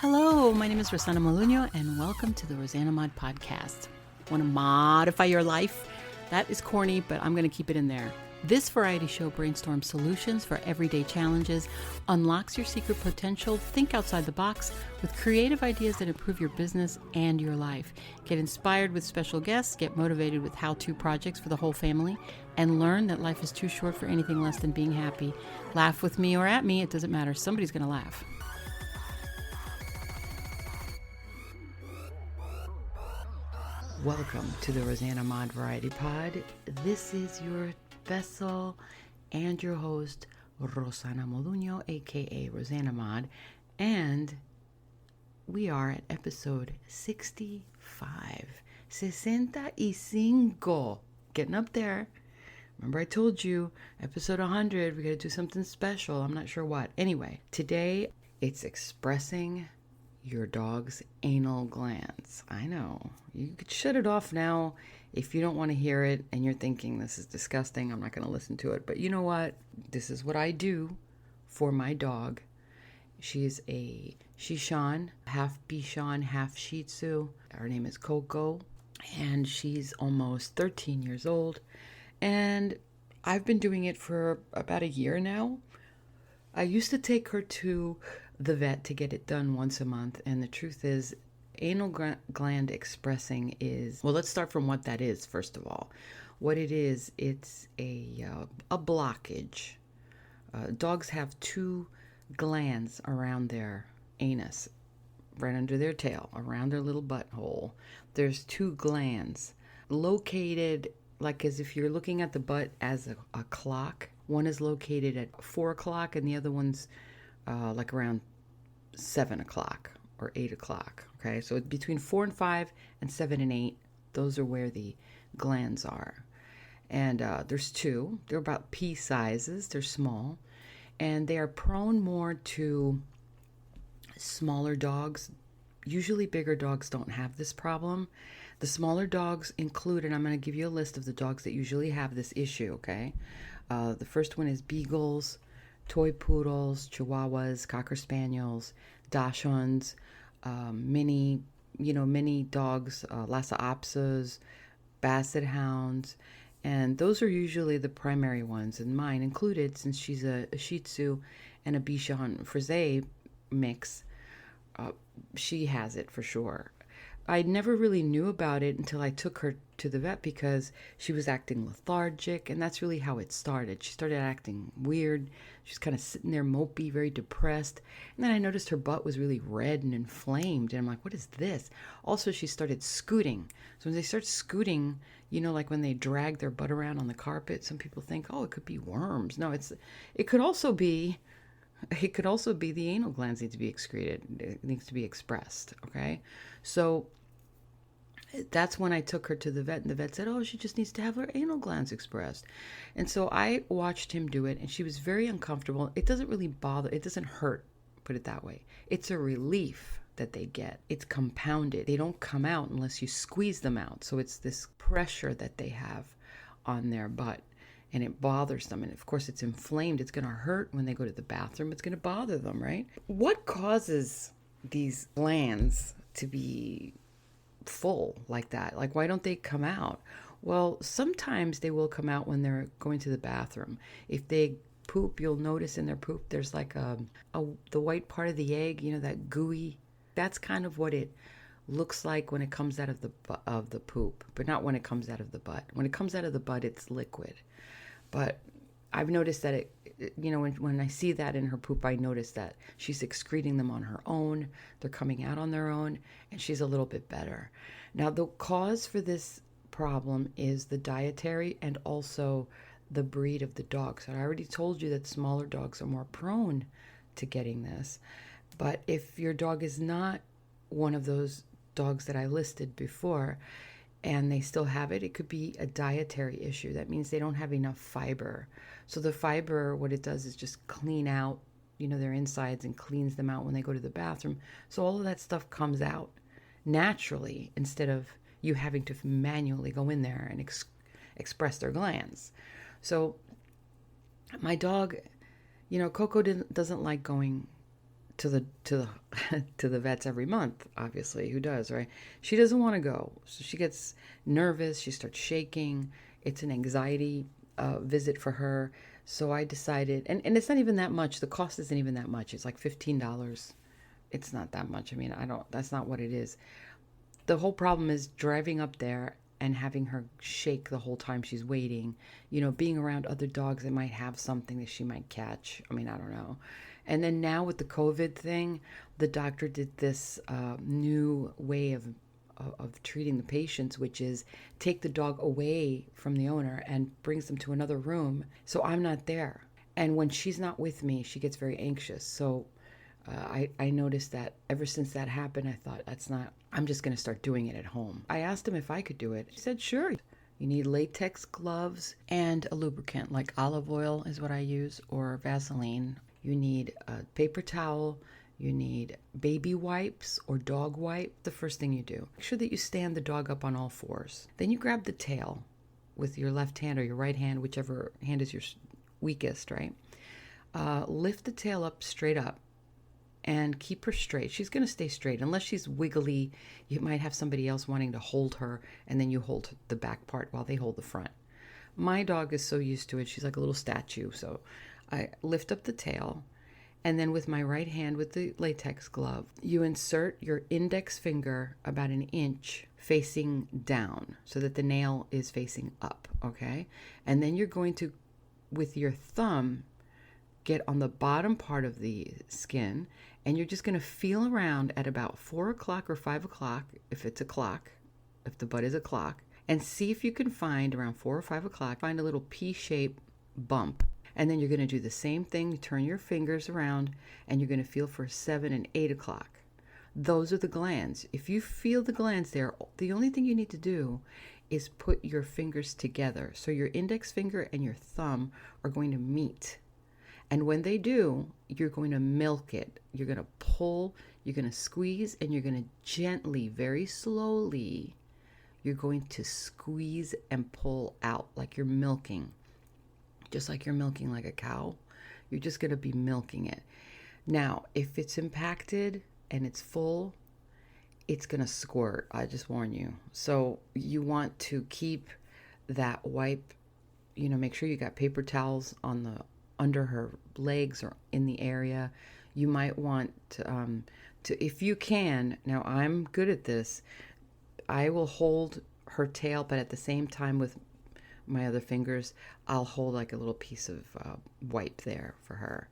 Hello, my name is Rosanamod, and welcome to the rosanamod podcast. Want to modify your life? That is corny, but I'm going to keep it in there. This variety show brainstorms solutions for everyday challenges, unlocks your secret potential, think outside the box with creative ideas that improve your business and your life. Get inspired with special guests, get motivated with how-to projects for the whole family, and learn that life is too short for anything less than being happy. Laugh with me or at me, it doesn't matter. Somebody's going to laugh. Welcome to the rosanamod Variety Pod. This is your vessel and your host, Rosanamod, aka rosanamod, and we are at episode 65. 65. Getting up there. Remember I told you, episode 100, we got to do something special. I'm not sure what. Anyway, today it's expressing your dog's anal glands. I know. You could shut it off now if you don't want to hear it and you're thinking this is disgusting. I'm not going to listen to it. But you know what? This is what I do for my dog. She's a Shishan, half Bichon, half Shih Tzu. Her name is Coco, and she's almost 13 years old. And I've been doing it for about a year now. I used to take her to the vet to get it done once a month, and the truth is anal gland expressing is, well, let's start from what that is first of all. What it is, it's a blockage. Dogs have two glands around their anus, right under their tail, around their little butthole. There's two glands located like as if you're looking at the butt as a clock. One is located at 4 o'clock and the other one's like around 7 o'clock or 8 o'clock. Okay, so between 4 and 5 and 7 and 8, those are where the glands are. And there's two. They're about pea sizes. They're small. And they are prone more to smaller dogs. Usually bigger dogs don't have this problem. The smaller dogs include, and I'm going to give you a list of the dogs that usually have this issue, okay? The first one is beagles, toy poodles, chihuahuas, cocker spaniels, dachshunds, mini dogs, Lhasa Apsos, basset hounds, and those are usually the primary ones, and mine included, since she's a Shih Tzu and a Bichon Frise mix. She has it for sure. I never really knew about it until I took her to the vet because she was acting lethargic, and that's really how it started. She started acting weird. She was kind of sitting there mopey, very depressed. And then I noticed her butt was really red and inflamed, and I'm like, what is this? Also, she started scooting. So when they start scooting, you know, like when they drag their butt around on the carpet, some people think, oh, it could be worms. No, it could also be the anal glands need to be excreted. It needs to be expressed, okay? So that's when I took her to the vet, and the vet said, oh, she just needs to have her anal glands expressed. And so I watched him do it, and she was very uncomfortable. It doesn't really bother. It doesn't hurt, put it that way. It's a relief that they get. It's compounded. They don't come out unless you squeeze them out. So it's this pressure that they have on their butt, and it bothers them. And of course, it's inflamed. It's going to hurt when they go to the bathroom. It's going to bother them, right? What causes these glands to be full like that? Like, why don't they come out? Well, sometimes they will come out when they're going to the bathroom. If they poop, you'll notice in their poop there's like the white part of the egg, you know, that gooey. That's kind of what it looks like when it comes out of the poop, but not when it comes out of the butt. When it comes out of the butt, it's liquid. But I've noticed that when I see that in her poop, I notice that she's excreting them on her own. They're coming out on their own, and she's a little bit better. Now, the cause for this problem is the dietary and also the breed of the dog. So I already told you that smaller dogs are more prone to getting this. But if your dog is not one of those dogs that I listed before, and they still have it, it could be a dietary issue. That means they don't have enough fiber. So the fiber, what it does is just clean out, their insides and cleans them out when they go to the bathroom. So all of that stuff comes out naturally instead of you having to manually go in there and express their glands. So my dog, Coco doesn't like going to the to the vets every month, obviously. Who does, right? She doesn't want to go. So she gets nervous, she starts shaking. It's an anxiety visit for her. So I decided, and it's not even that much. The cost isn't even that much. It's like $15. It's not that much. I mean, that's not what it is. The whole problem is driving up there and having her shake the whole time she's waiting, being around other dogs that might have something that she might catch. I mean, I don't know. And then now with the COVID thing, the doctor did this new way of treating the patients, which is take the dog away from the owner and brings them to another room. So I'm not there. And when she's not with me, she gets very anxious. So I noticed that ever since that happened, I thought, I'm just going to start doing it at home. I asked him if I could do it. He said, sure. You need latex gloves and a lubricant, like olive oil is what I use, or Vaseline. You need a paper towel. You need baby wipes or dog wipe. The first thing you do, make sure that you stand the dog up on all fours. Then you grab the tail with your left hand or your right hand, whichever hand is your weakest, right? Lift the tail up straight up. And keep her straight. She's going to stay straight. Unless she's wiggly, you might have somebody else wanting to hold her, and then you hold the back part while they hold the front. My dog is so used to it. She's like a little statue. So I lift up the tail, and then with my right hand, with the latex glove, you insert your index finger about an inch facing down so that the nail is facing up, okay? And then you're going to, with your thumb, get on the bottom part of the skin, and you're just going to feel around at about 4 o'clock or 5 o'clock, if it's a clock, if the butt is a clock, and see if you can find around 4 or 5 o'clock, find a little P-shaped bump. And then you're going to do the same thing, turn your fingers around, and you're going to feel for 7 and 8 o'clock. Those are the glands. If you feel the glands there, the only thing you need to do is put your fingers together. So your index finger and your thumb are going to meet. And when they do, you're going to milk it. You're going to pull, you're going to squeeze, and you're going to gently, very slowly, you're going to squeeze and pull out like you're milking. Just like you're milking like a cow. You're just going to be milking it. Now, if it's impacted and it's full, it's going to squirt. I just warn you. So you want to keep that wipe, make sure you got paper towels on under her legs or in the area. You might want to, if you can, now I'm good at this, I will hold her tail, but at the same time with my other fingers, I'll hold like a little piece of wipe there for her.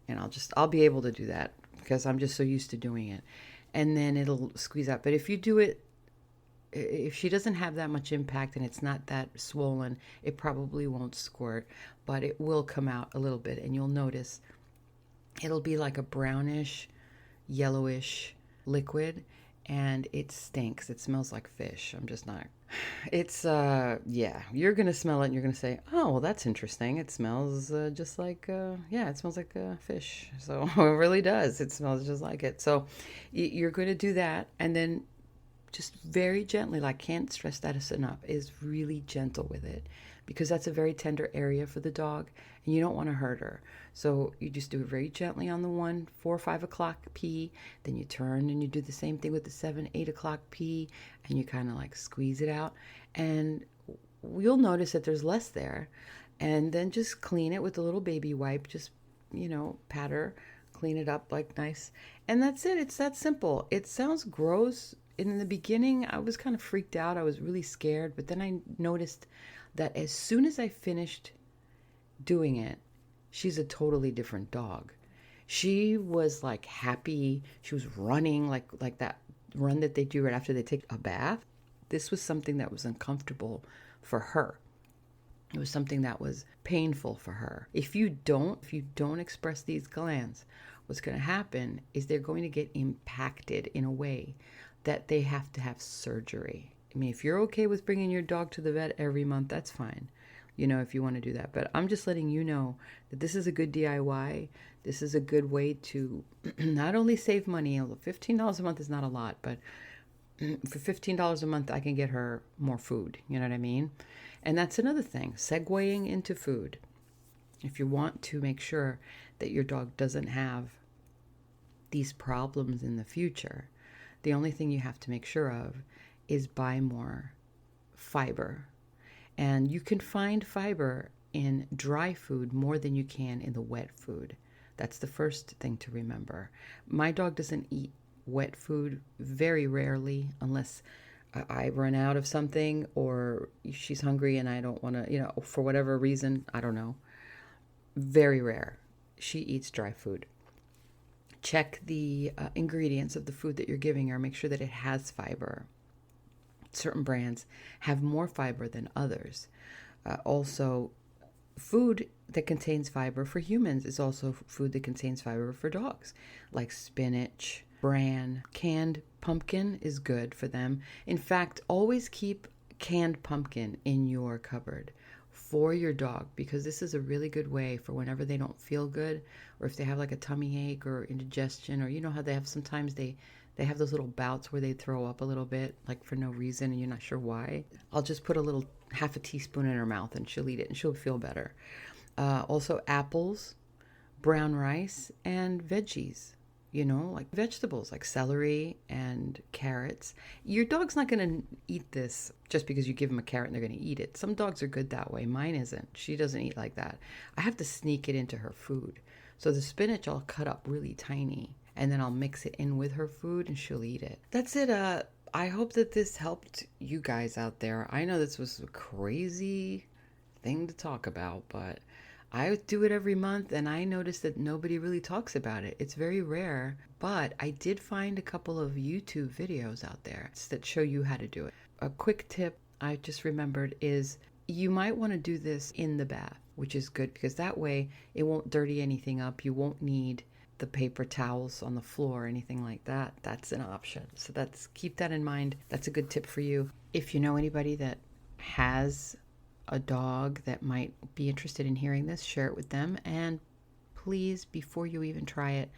And I'll be able to do that because I'm just so used to doing it. And then it'll squeeze out. But if you do it, if she doesn't have that much impact and it's not that swollen, it probably won't squirt, but it will come out a little bit, and you'll notice it'll be like a brownish, yellowish liquid, and it stinks. It smells like fish. I'm just not. It's, you're going to smell it and you're going to say, oh, well, that's interesting. It smells just like, it smells like fish. So it really does. It smells just like it. So you're going to do that, and then just very gently, like, can't stress that enough, is really gentle with it, because that's a very tender area for the dog and you don't want to hurt her. So you just do it very gently on the 4 or 5 o'clock pee, then you turn and you do the same thing with the 7, 8 o'clock pee, and you kind of like squeeze it out, and you'll notice that there's less there. And then just clean it with a little baby wipe, just, pat her, clean it up like nice. And that's it. It's that simple. It sounds gross. In the beginning, I was kind of freaked out. I was really scared. But then I noticed that as soon as I finished doing it, she's a totally different dog. She was like happy. She was running like that run that they do right after they take a bath. This was something that was uncomfortable for her. It was something that was painful for her. If you don't express these glands, what's going to happen is they're going to get impacted in a way that they have to have surgery. I mean, if you're okay with bringing your dog to the vet every month, that's fine, if you want to do that. But I'm just letting you know that this is a good DIY. This is a good way to not only save money, although $15 a month is not a lot, but for $15 a month, I can get her more food. You know what I mean? And that's another thing, segueing into food. If you want to make sure that your dog doesn't have these problems in the future, the only thing you have to make sure of is buy more fiber. And you can find fiber in dry food more than you can in the wet food. That's the first thing to remember. My dog doesn't eat wet food, very rarely, unless I run out of something or she's hungry and I don't want to, for whatever reason, I don't know. Very rare. She eats dry food. Check the ingredients of the food that you're giving her. Make sure that it has fiber. Certain brands have more fiber than others. Also, food that contains fiber for humans is also food that contains fiber for dogs, like spinach, bran. Canned pumpkin is good for them. In fact, always keep canned pumpkin in your cupboard for your dog, because this is a really good way for whenever they don't feel good, or if they have like a tummy ache or indigestion, or you know how they have sometimes they have those little bouts where they throw up a little bit, like for no reason, and you're not sure why. I'll just put a little half a teaspoon in her mouth and she'll eat it and she'll feel better. Also apples, brown rice, and veggies, like vegetables like celery and carrots. Your dog's not going to eat this just because you give them a carrot and they're going to eat it. Some dogs are good that way. Mine isn't. She doesn't eat like that. I have to sneak it into her food. So the spinach I'll cut up really tiny, and then I'll mix it in with her food and she'll eat it. That's it. I hope that this helped you guys out there. I know this was a crazy thing to talk about, but I do it every month and I notice that nobody really talks about it. It's very rare, but I did find a couple of YouTube videos out there that show you how to do it. A quick tip I just remembered is you might want to do this in the bath, which is good because that way it won't dirty anything up. You won't need the paper towels on the floor or anything like that. That's an option. So keep that in mind. That's a good tip for you. If you know anybody that has a dog that might be interested in hearing this, share it with them. And please, before you even try it,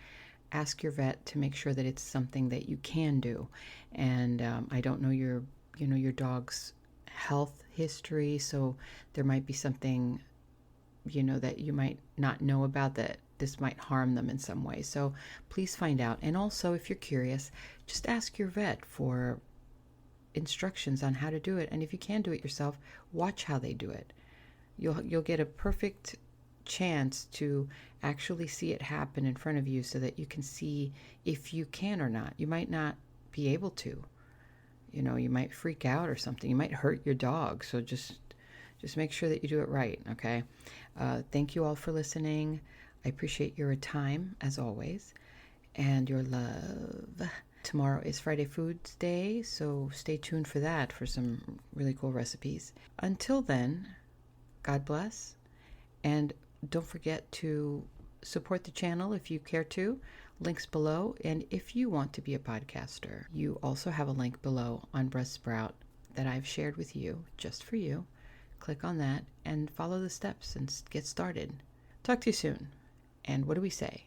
ask your vet to make sure that it's something that you can do. And I don't know your dog's health history, so there might be something, that you might not know about, that this might harm them in some way. So please find out. And also, if you're curious, just ask your vet for instructions on how to do it. And if you can do it yourself, watch how they do it. You'll get a perfect chance to actually see it happen in front of you so that you can see if you can or not. You might not be able to. You might freak out or something. You might hurt your dog. So just make sure that you do it right, okay? Thank you all for listening. I appreciate your time, as always, and your love. Tomorrow is Friday Foods Day, so stay tuned for that, for some really cool recipes. Until then, God bless, and don't forget to support the channel if you care to. Links below, and if you want to be a podcaster, you also have a link below on Buzzsprout that I've shared with you, just for you. Click on that and follow the steps and get started. Talk to you soon. And what do we say?